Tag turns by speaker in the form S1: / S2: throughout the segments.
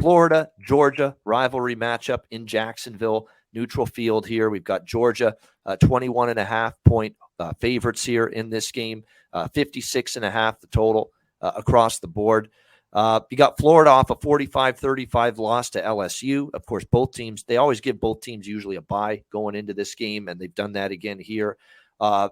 S1: Florida, Georgia, rivalry matchup in Jacksonville, neutral field here. We've got Georgia, 21.5-point favorites here in this game, 56.5 the total across the board. You got Florida off a 45-35 loss to LSU. Of course, both teams, they always give both teams usually a bye going into this game, and they've done that again here.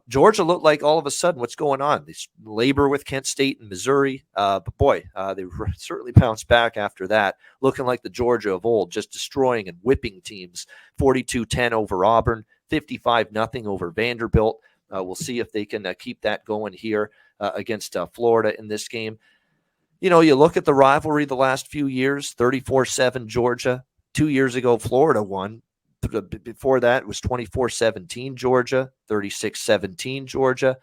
S1: Georgia looked like all of a sudden, what's going on? They labor with Kent State and Missouri. But boy, they certainly bounced back after that, looking like the Georgia of old, just destroying and whipping teams. 42-10 over Auburn, 55-0 over Vanderbilt. We'll see if they can keep that going here against Florida in this game. You know, you look at the rivalry the last few years, 34-7 Georgia. 2 years ago, Florida won. Before that, it was 24-17 Georgia, 36-17 Georgia.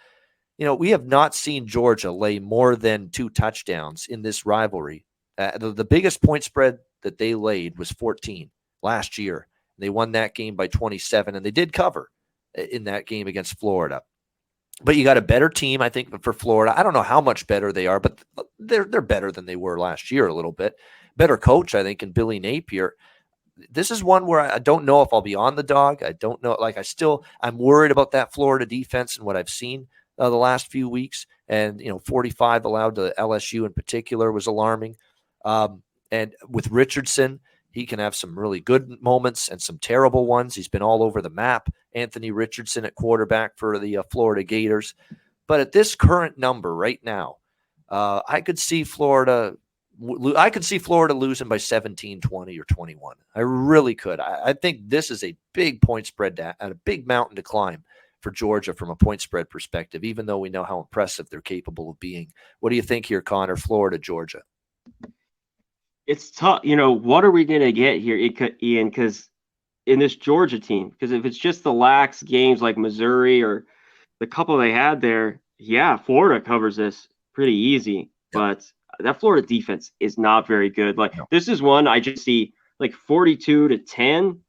S1: You know, we have not seen Georgia lay more than 2 touchdowns in this rivalry. The biggest point spread that they laid was 14 last year. They won that game by 27, and they did cover in that game against Florida. But you got a better team, I think, for Florida. I don't know how much better they are, but they're better than they were last year a little bit. Better coach, I think, in Billy Napier. This is one where I don't know if I'll be on the dog. I don't know. I'm worried about that Florida defense and what I've seen the last few weeks. And, 45 allowed to LSU in particular was alarming. And with Richardson, he can have some really good moments and some terrible ones. He's been all over the map. Anthony Richardson at quarterback for the Florida Gators. But at this current number right now, I could see Florida losing by 17, 20, or 21. I really could. I think this is a big point spread and a big mountain to climb for Georgia from a point spread perspective, even though we know how impressive they're capable of being. What do you think here, Conor? Florida, Georgia.
S2: It's tough. What are we going to get here, Ian? Because in this Georgia team, because if it's just the lax games like Missouri or the couple they had there, yeah, Florida covers this pretty easy. Yeah. But that Florida defense is not very good. This is one I just see 42-10.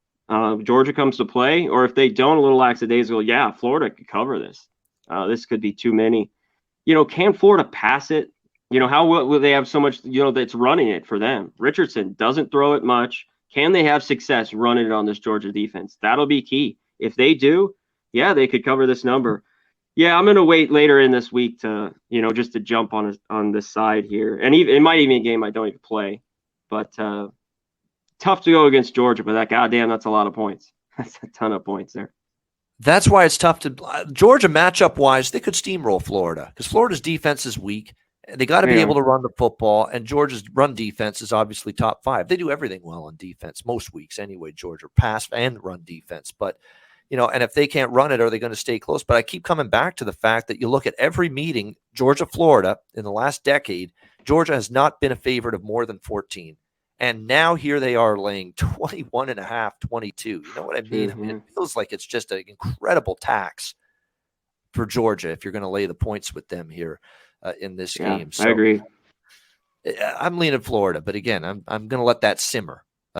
S2: Georgia comes to play, or if they don't, a little lackadaisical. Yeah, Florida could cover this. This could be too many. Can Florida pass it? How will they have so much, that's running it for them? Richardson doesn't throw it much. Can they have success running it on this Georgia defense? That'll be key. If they do, yeah, they could cover this number. Yeah, I'm going to wait later in this week to, just to jump on this side here. And it might even be a game I don't even play. But tough to go against Georgia, but that's a lot of points. That's a ton of points there.
S1: That's why it's tough to Georgia matchup-wise, they could steamroll Florida because Florida's defense is weak. They got to be able to run the football, and Georgia's run defense is obviously top 5. They do everything well on defense most weeks anyway, Georgia, pass and run defense. But, and if they can't run it, are they going to stay close? But I keep coming back to the fact that you look at every meeting, Georgia-Florida, in the last decade, Georgia has not been a favorite of more than 14. And now here they are laying 21.5, 22. You know what I mean?
S2: Mm-hmm.
S1: I mean, it feels like it's just an incredible tax for Georgia if you're going to lay the points with them here in this game. So
S2: I agree.
S1: I'm leaning Florida, but again, I'm going to let that simmer